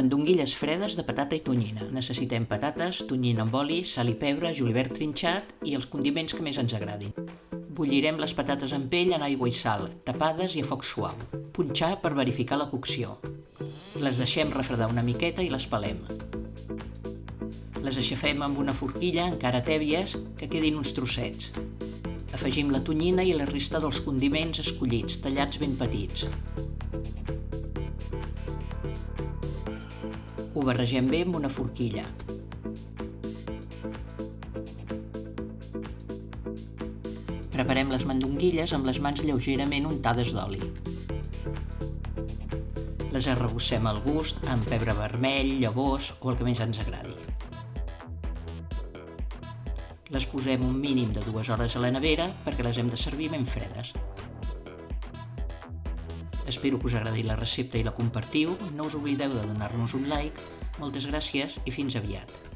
Mandonguilles fredes de patata i tonyina. Necessitem patates, tonyina amb oli, sal i pebre, julivert trinxat i els condiments que més ens agradin. Bullirem les patates en pell en aigua i sal, tapades i a foc suau. Punxar per verificar la cocció. Les deixem refredar una miqueta i les pelem. Les aixafem amb una forquilla encara tèbies que quedin uns trossets. Afegim la tonyina i la resta dels condiments escollits, tallats ben petits. Ho barregem bé amb una forquilla. Preparem les mandonguilles amb les mans lleugerament untades d'oli. Les arrebossem al gust amb pebre vermell, llavors o el que més ens agradi. Les posem un mínim de 2 hores a la nevera perquè les hem de servir ben fredes. Espero que us agradi la recepta i la compartiu. No us oblideu de donar-nos un like. Moltes gràcies i fins aviat.